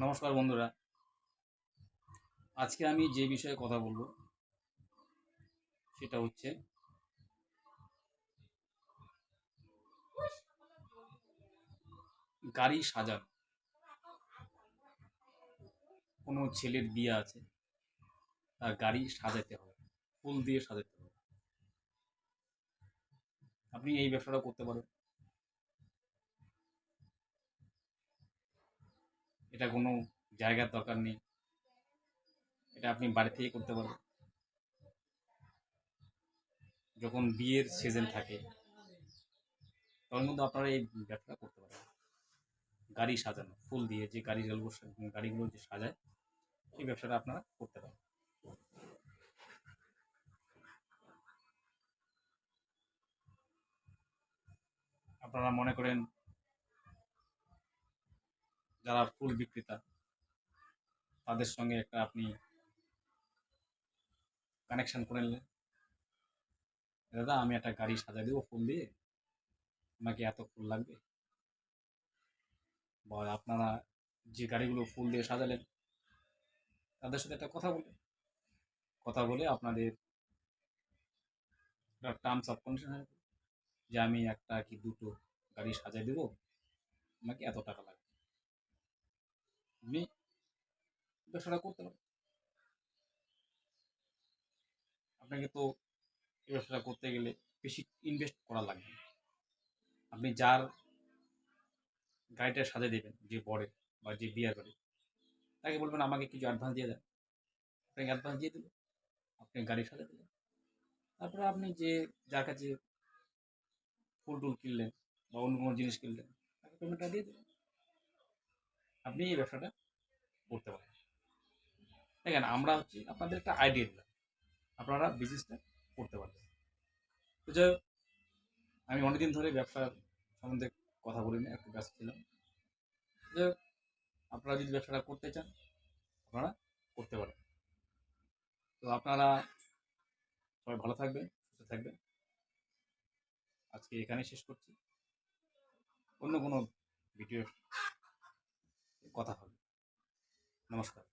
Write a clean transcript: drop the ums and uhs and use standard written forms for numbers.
নমস্কার বন্ধুরা। আজকে আমি যে বিষয়ে কথা বলবো সেটা হচ্ছে গাড়ি সাজানো। কোনো ছেলের বিয়ে আছে, তার গাড়ি সাজাতে হবে, ফুল দিয়ে সাজাতে হবে। আপনি এই ব্যবসাটা করতে পারেন। এটা কোনো জায়গার দরকার নেই, এটা আপনি বাড়ি থেকে করতে পারেন। যখন বিয়ের সিজন থাকে তখন কিন্তু আপনারা এই ব্যবসাটা করতে পারেন। গাড়ি সাজানো ফুল দিয়ে, যে গাড়িগুলো যে সাজায়, এই ব্যবসাটা আপনারা করতে পারেন। আপনারা মনে করেন যারা ফুল বিক্রেতা, তাদের সঙ্গে একটা আপনি কানেকশন করে নিলেন, দাদা আমি একটা গাড়ি সাজা দেবো ফুল দিয়ে, আপনাকে এত ফুল লাগবে। বা আপনারা যে গাড়িগুলো ফুল দিয়ে সাজালেন, তাদের সাথে একটা কথা বলে আপনাদের একটা টার্মস অফ কন্ডিশন হবে যে আমি একটা কি দুটো গাড়ি সাজাই দেবো, আমাকে এত টাকা লাগবে। আপনি ব্যবসাটা করতে পারেন। আপনাকে তো এই ব্যবসাটা করতে গেলে বেশি ইনভেস্ট করা লাগবে না। আপনি যার গাড়িটা সাজিয়ে দেবেন, যে বরে বা যে বিয়ার করে, তাকে বলবেন আমাকে কিছু অ্যাডভান্স দিয়ে দেন। আপনাকে অ্যাডভান্স দিয়ে দিল, আপনি গাড়ি সাজিয়ে দিলেন। তারপরে আপনি যার কাছে ফুল টুল কিনলেন বা অন্য কোনো জিনিস কিনলেন, তাকে পেমেন্টটা দিয়ে দেবেন। আপনি এই ব্যবসাটা করতে পারেন। দেখেন, আমরা আপনাদের একটা আইডিয়া দিলাম, আপনারা বিজনেসটা করতে পারবেন। তো যাই হোক, আমি অনেকদিন ধরে ব্যবসার সম্বন্ধে কথা বলিনি, একটু ব্যস্ত ছিলাম। যাই হোক, আপনারা যদি ব্যবসাটা করতে চান, আপনারা করতে পারেন। তো আপনারা সবাই ভালো থাকবেন, সুস্থ থাকবেন। আজকে এখানেই শেষ করছি। অন্য কোনো ভিডিও কথা হবে। নমস্কার।